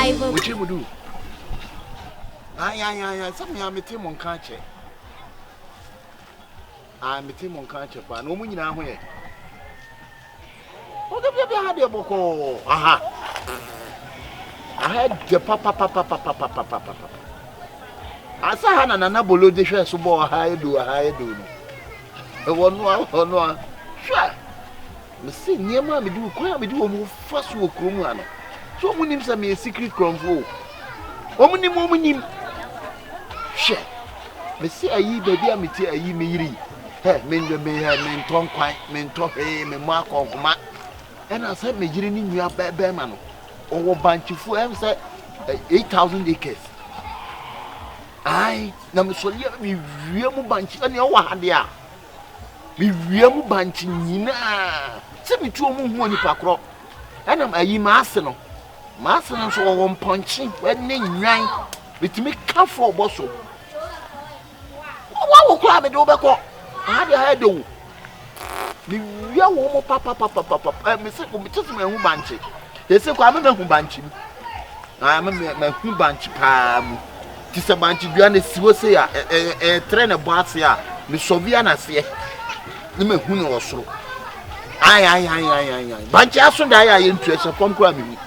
Bible. What you would do? Aye, something I'm a team on catcher. I'm a team on catcher, but no money now. What have you had your book? Aha. I had the papa. I saw Hannah and Anabolo de Share so more high do. No. Sure. Me see, near mammy do quite me do a move first to a crumb. So when him send me a secret crumb for. Woman, share. Me see a ye baby, I meet a ye me. Hey, men the may have men tongue quite, men talk, me mark on command. And I said, me getting you up bear man. Or bunch of fools said 8,000 acres. Aye, now me so you me real bunch and your one there. Me real bunch in send me 2 money per crop. And I'm a ye master. Master and so one punching when they rang with me come for bosso. What will cry me over? I had a head do. The real woman, papa, Miss Woman Banchi. They say, I'm a banchi. I'm a banchi pam. Tis a banchi beyond the Siwosia, a trainer Barcia, Miss Soviana say. You may who knows so. Aye. Banchi as soon as I interest upon cramming.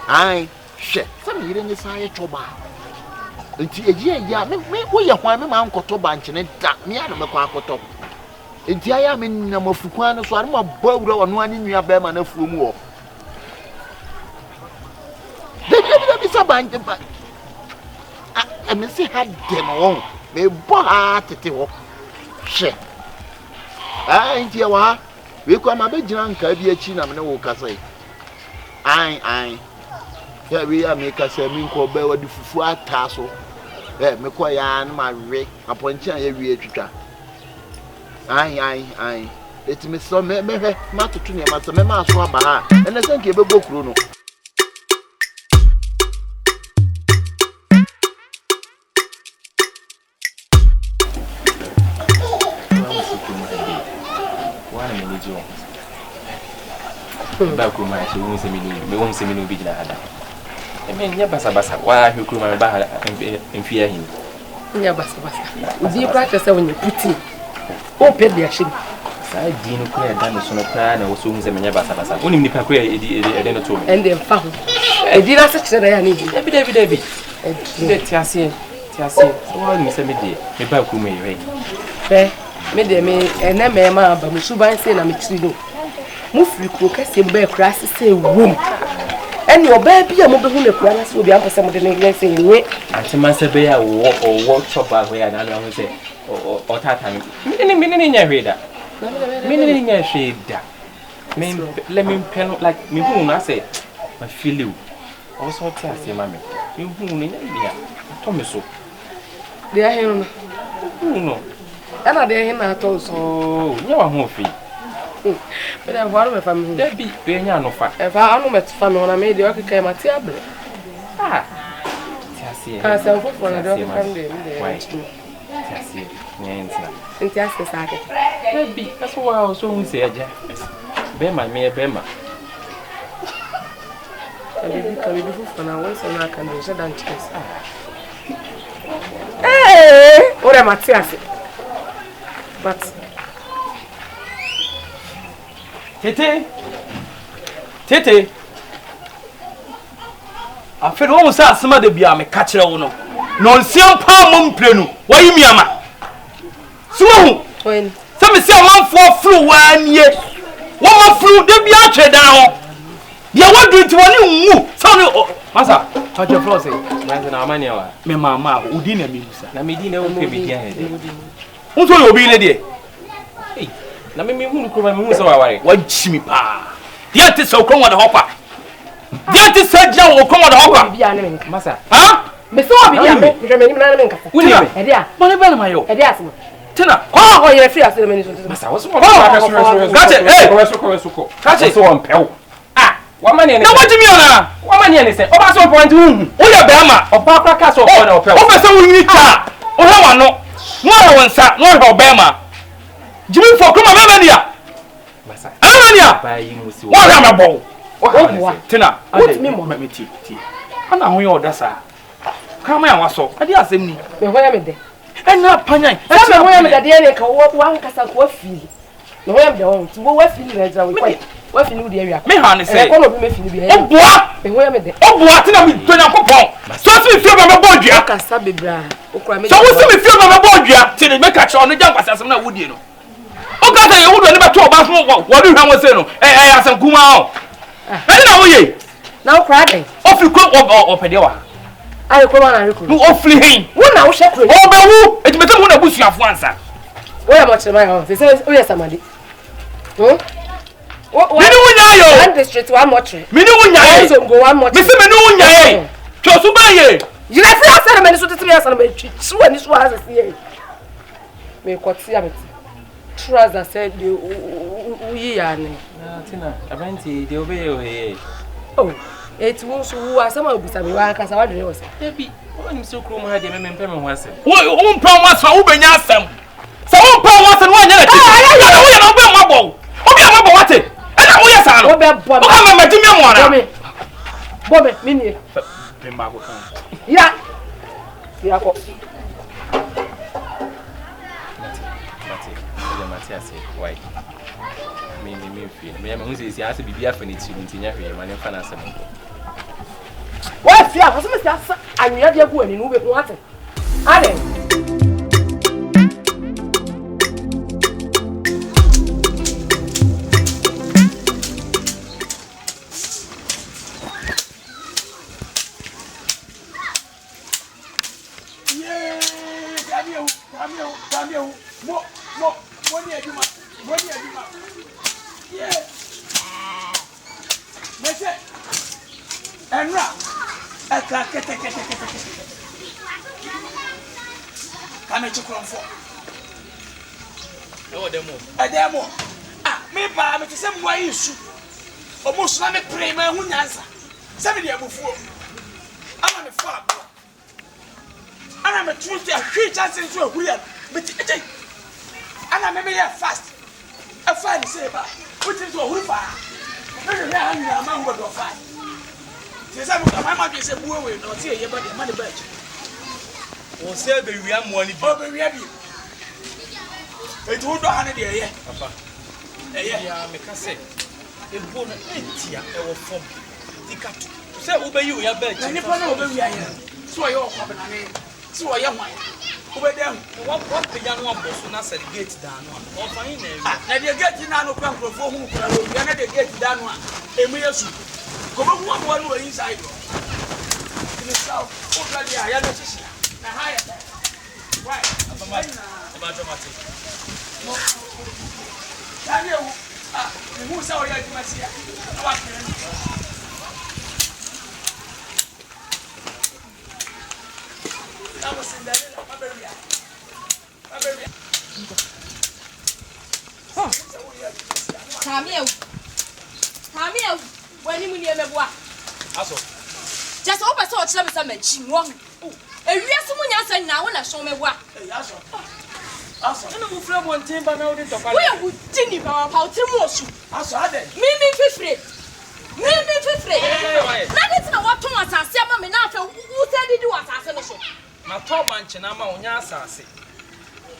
Aye, shit. Some you didn't say a choba. Until a year, we are one man got banch and that me out of a quack. Until I am in number Fuquano, so I'm a bow on one in your bear man of war. There is a bank, but I may say, had them alone. May bar to tell. Shit. Aye, Tiawa. We come a bit drunk, I be a chin, I'm no say. Aye. Here we are, make us a minko bear with the fufu tassel. There, make a yarn, my rake, upon China every etcher. Aye. It's Miss Sommer, Matatunia, Master Mamma Swaba, and I think you have a book, Bruno. Back with my won't see me no big lad. I mean, Yabasa, why you could my bar and fear him. Yabasa, do you practice when you put in? Oh, pediatric. I didn't clear damage on a plan, and was soon as a Yabasa. Only the Pacquet, and then found. I did not such that I need David. Tiasie, so Miss Emily, a back who may rain. Fair, made and a mamma, but Musuba and I'm exceeding. Move you cook as a bear crass say womb. And your baby, a mobile who will be up for some of the next saying, wait, until Master Bear walk or workshop where another will say, or Tatan. Meaning in your reader. Meaning in your shade. Let me pen like me whom I say, I feel you. Also, tell you, mammy. You whom in India. Thomaso. They are him. No. And I dare him at all, so you are more free. But I want my family. There be no fat. If I don't met family when I made the okay, my table. Ah, Tassie, I said, what I don't family. Why, Tassie, and Tassie started. There be, that's what I was only say, Bema, me a Bema. I be for now, once and I can do so than chance. Hey, what am I Tassie? But Tete. I feel almost as some of the be a catcher. No, some palm plenu. Why you me, ama? So, when some say 1 flew 1 year, 1 flew, they be out down. You are wondering to one move. Sorry, Massa, how do you floss it? Manzana, my mamma, who didn't mean, Namidina will be here. Who told you be lady? Na mimi mungu kwa mungu sawa wale wajimi pa dia te so kon wada hopa dia te sajja wo kon wada hopa bia ne menka masa ha me so bia me me na menka wuni me e dia mo ne bana mayo e dia asimo tena ho ye free asimo me so masa wo so gache ko gache so on pew ah wa mani ne na wajimi ona wa mani ne se o ba so point hu o ye be ma o pa pra ka so ko na o pew o be se wuni cha o he wa no mo ra wonsa no he o be ma Jimmy for come Amania. Amania. What am I about? Tina, what me me ti. Ana ho ye odasa. Kama ya waso. Ade asem ni. Me hoya me de. Ena panyan. Me hoya me de de ka wo kasa ko afili. Me hoya me de wo. Wo afili na jira wo kwai. Wo afili wo de awia. Me ha ne say. Ko no bi me fili bi. Oboa. Me hoya me de. Oboa tina mi to Nyankopon. So si mi fie ba me bodua. Kasa bebra. Okura me. So wo si mi fie ba me bodua. Tini me ka cho no jam kwasasem na wodie no. O ka say ye wodo ni ba to oba so wo du hwan wo say no. Asem kuma o. Eni na wo ye. Na okura den. Ofi ko opede wa. Ayi ko ma na rekuru. No ofli hin. Wo na wo hwekuru. O be wu. Etimete wo na busuafo ansa. Wo ya mo chere mai ho. Se wo ya samadi. Mini wunya yo. One district one motre. Mini wunya ye. So go one motre. Me se mini wunya ye. Chosu ba ye. You let us say me so 3 years na me twi ani so as say. Me kwoti am. Trouser said the uyi ya ne. Na Tina, abanti de obe yo he. Oh, it won so wo asama obisa me wa kasa wa dere wo say. Baby, woni so kro mu ha de me mpem ho asem. Wo mpam wasa wo benya asem. Sa wo mpam wasa no anya na ti. Ya wo ya no be mabo. Obi amabo wate. Ena wo ya sa no. Wo be bo me. O ka me madimi mo ara. Bo me mini. Be mabo kan. Ya. Ya ko. Matias, why? Me feel. Me am who says he has to be affinity to nya hwe man fa na asem. Wa fia, so me sia anya de ku ani no be ho ate. Ade. Ademo. Ah, me ba me tse mwa yisu. Omo so na me pray ma hu nyansa. Se me de abufuo. Ama me fa abo. Ana me tru ti ahwe chance nso ahuri a me ti ejei. Ana me ya fast. Afa ni se ba. Wuti so ahuri fa. Me hwe ha nyina ma hu do fa. Ti se me ka ma bi se buwe we no ti eye ba de ma de ba echi. Wo se be wi amoa ni bi. O be wi abi. Etu do hane de eye. Papa. Eye. Ya me ka se. Ebo na entia e wo fom. Dikatu. Se wo be yi o ya ba echi. Na ni pa na o be wi aye. So ye o kwa be na ni. Si wo ye hwan. Wo be dem. Wo peja no aboso na se gate da no. O fa yin na ewi. Na de gate na no kwa nkrofo hu kura lo. Ya na de gate da no a. Emu yesu. Ko be hu amo no inside. Ni sao. O kra dia ya no chichi. Na haya. Why? About dramatic. Daniel, who saw your Masia? That was in the Come here, when you near me. Just open so much some chin. E wiase mu nya san na wo na so mewa. Aso. Aso. Na mo fra mo ntemba na wo de topa. Wo ya wo tini pa pa o tiri mo su. Aso ade. Mimi fifre. Na de na wo ton asase ama me na afa wo se didi wo asase no so. Na to banche na ma onya asase.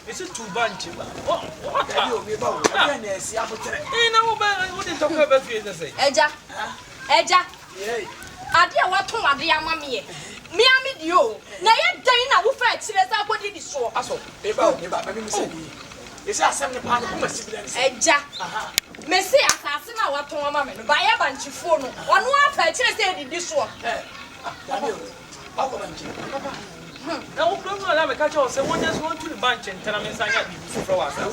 Ese tu banche ba. What are you me ba wo? Ya na esi abotere. Na wo ba wo de topa ba fie se. Eja. Yey. Ade a wo ton ade ama me ye. Me am dio na ye dan na wo fa chire sa akodi di so aso me ba me say bi e say asem ne pa no kuma sibile nse eja me say asase na waton ama me no ba ye banchifo no ono afa chire sa di so Daniel ba ko banchi na wo pro no la me ka che o se wonya so tuni banchi ntana me sanya bi fufro wa sa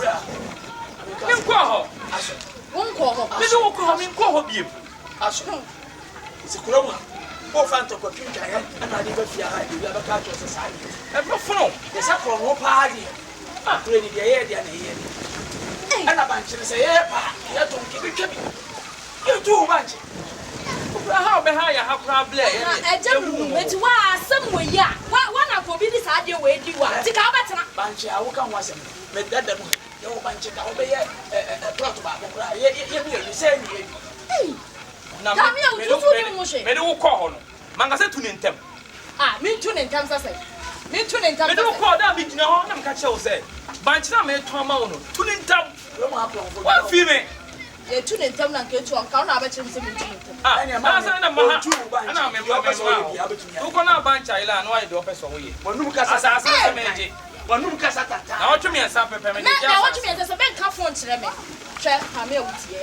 me nko ho aso wonko ho me do ko ho me nko ho biem aso se kuloma o fanto ko twinja ya ana de ba fia ha de ba ka cho se sai e ba funo de sa ko no pa di kure ni de ye de na ye ana banchi se ye pa ya to ki bi ye tu banchi ha be ha ya ha pra ble eja mu meti wa asem we ya wa na ko bi di sa de we di wa ti ka betena banchi awu kan wa sem me dada mu ye wo banchi ka o be ye plot ba ko ye mi ye se ni ye na me do call no mangasa tu ne ntem me tu ne ntem sase me tu ne ntem me do call da bi gina ho na me ka che wo say banchi na me to ama wo no tu ne ntem wa fi me ye tu ne ntem na nke tu on ka na ba chim se me tu ne ntem na sa na ma na me ma tu ko na bancha ila na wa do peso wo ye wanum kasa asase se me je wanum kasa tata na watumi asa pepe me je na watumi asa be nka phone kire me twa ha me wutie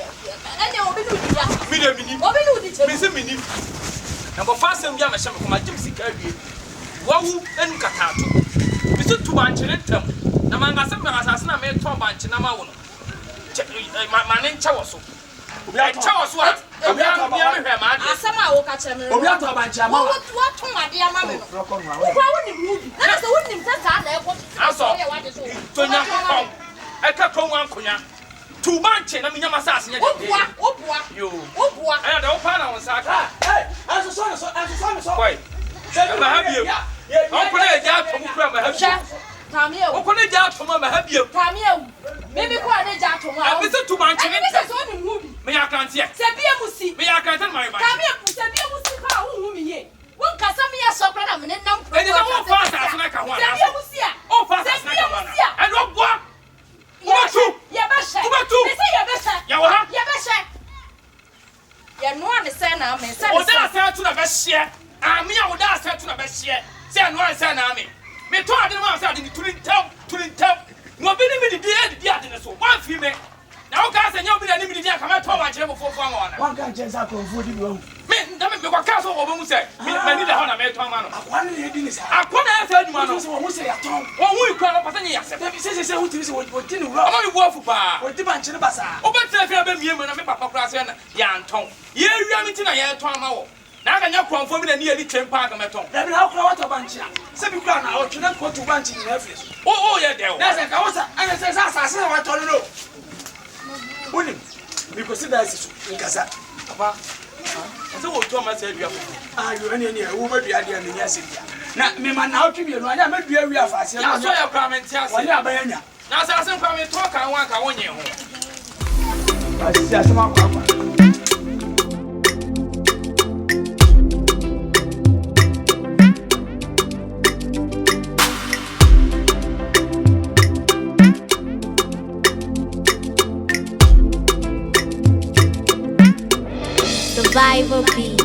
ene obi nu di ya mi de mini obi nu di che mi se mini na bo fa sem bia me hye me ko ma jim sika wie wawu enu katato mi se tu banchi ne ntam na mangasa me asase na me to banchi na ma wo no ma ne ncha wo so obi acha wo so obi a me hwe ma ade asama wo ka kire me obi ato banchi ama wo to ade ama me no wo kwa wo ni mu na so wo ni mtata na e ko aso tonya kon e ka kon wan konya tu banchi na me nyama sase nya de obua yo obua aya da wo pa na won saka aso so koi ma ha biem on ko na ja to mu kura ma ha biem tamie on ko na ja to ma ha biem tamie mimi ko na ja to ma abi se tu banchi ne se so ni mu bi me ya kan tie se bia musi me ya kan tan mai banchi tamie ku se bia musi ka hu mi ye won kasa me ya so kra na me nam pro e de wo fa sase na ka ho se bia musi a o fa sase na ka ho na e do bo ya ba she me se ya ba she ya wo ha ya ba she ya no ane se na me se o da sa tu na ba hye ami a o da sa tu na ba hye se no an se na ami me to ade ma se ade ni tulintam no bi ni mi di ade ne so wan fi me na o ka se nya obi na ni mi di aka ma to ba kire mo fofo ama wana wan kan chensa ko fu di wo me nda me kwa ka so wo mu se me ni da ho na me to ama no akwan ne di ni sa akona ya sa aduma no so wo mu se ya ton wo hu ikura no pata nya ya se se wo ti se wo ti ni wo ama ni wo afu pa wo ti banchi ne basa o ba tira fi ba mie mu na me papa kura se na ya nton ye wia mi ti na ye to ama wo na aka nya kronfo mi na ni eli twempa aka meton da bi na kura wato banchi a se bi kura na o twena ko tu banchi ni na fie o ye de o na se ka wo sa anya se sa asase na wato no unim mi ko si da si nkasa papa ase wo to ma se adua yo ene wo ma dua de anya se bia na me ma na otwe bi no anya ma dua wi afase ya so ya kwa menti ase wani abayanya na ase ase kwa me to ka wan ka wonye ho asi ase ma kwa Survival beat.